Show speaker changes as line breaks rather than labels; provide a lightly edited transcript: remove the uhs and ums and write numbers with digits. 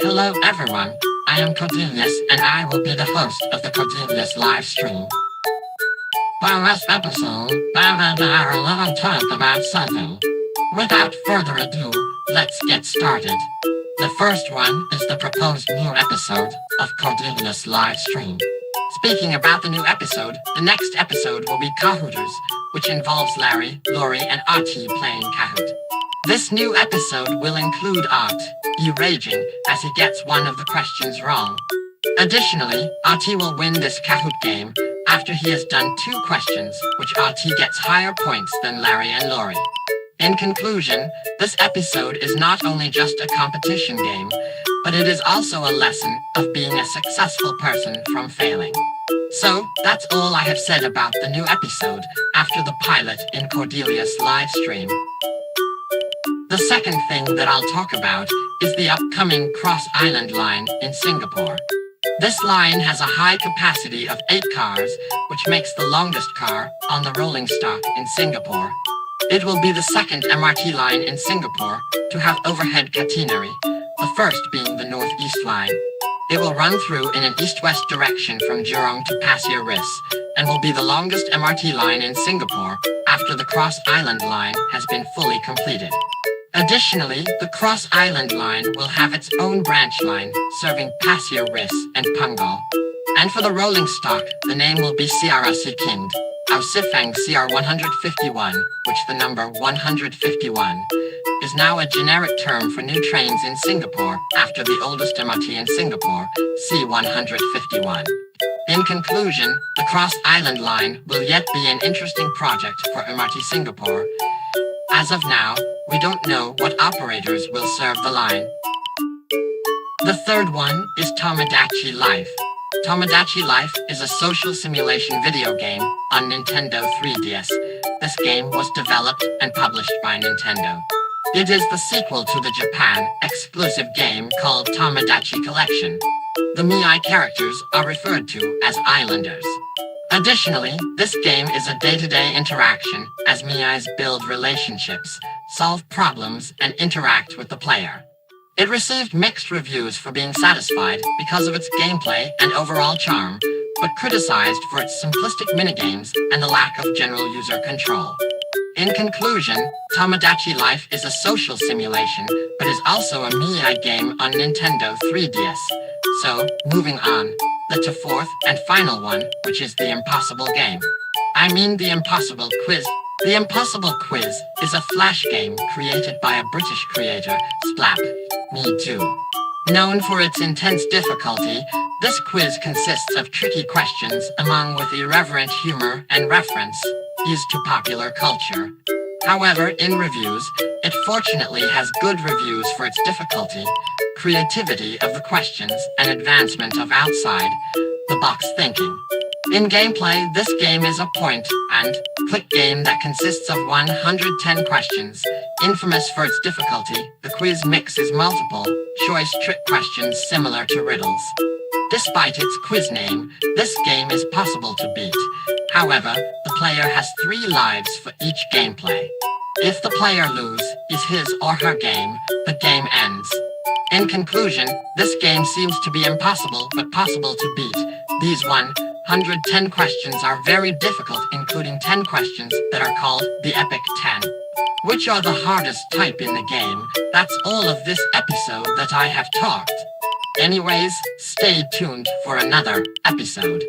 Hello everyone, I am Cordelius and I will be the host of the Cordelius live stream. For this episode, Bob and I are going to talk about something. Without further ado, let's get started. The first one is the proposed new episode of Cordelius live stream. Speaking about the new episode, the next episode will be Kahooters, which involves Larry, Lori, and Artie playing Kahoot. This new episode will include Art, raging as he gets one of the questions wrong. Additionally, Artie will win this Kahoot game after he has done 2 questions, which Artie gets higher points than Larry and Lori. In conclusion, this episode is not only just a competition game, but it is also a lesson of being a successful person from failing. So, that's all I have said about the new episode after the pilot in Cordelius live stream. The second thing that I'll talk about is the upcoming Cross Island line in Singapore. This line has a high capacity of 8 cars, which makes the longest car on the rolling stock in Singapore. It will be the second MRT line in Singapore to have overhead catenary, the first being the Northeast line. It will run through in an east-west direction from Jurong to Pasir Ris, and will be the longest MRT line in Singapore after the Cross Island line has been fully completed. Additionally, the Cross Island line will have its own branch line, serving Pasir Ris and Punggol. And for the rolling stock, the name will be CRC Kind, Au Sifang CR 151, which the number 151 is now a generic term for new trains in Singapore after the oldest MRT in Singapore, C151. In conclusion, the Cross Island line will yet be an interesting project for MRT Singapore. As of now, we don't know what operators will serve the line. The third one is Tomodachi Life. Tomodachi Life is a social simulation video game on Nintendo 3DS. This game was developed and published by Nintendo. It is the sequel to the Japan exclusive game called Tomodachi Collection. The Mii characters are referred to as Islanders. Additionally, this game is a day-to-day interaction as Miis build relationships, solve problems, and interact with the player. It received mixed reviews for being satisfied because of its gameplay and overall charm, but criticized for its simplistic minigames and the lack of general user control. In conclusion, Tomodachi Life is a social simulation, but is also a Mii game on Nintendo 3DS. So, moving on, the fourth and final one, which is the Impossible Game. I mean the Impossible Quiz. The Impossible Quiz is a flash game created by a British creator, Splap. Me too. Known for its intense difficulty, this quiz consists of tricky questions among with irreverent humor and reference used to popular culture. However, in reviews, it fortunately has good reviews for its difficulty, creativity of the questions, and advancement of outside-the-box thinking. In gameplay, this game is a point-and-click game that consists of 110 questions. Infamous for its difficulty, the quiz mixes multiple-choice trick questions similar to riddles. Despite its quiz name, this game is possible to beat. However, the player has 3 lives for each gameplay. If the player loses his or her game, the game ends. In conclusion, this game seems to be impossible but possible to beat. These 110 questions are very difficult, including 10 questions that are called the Epic 10, which are the hardest type in the game. That's all of this episode that I have talked. Anyways, stay tuned for another episode.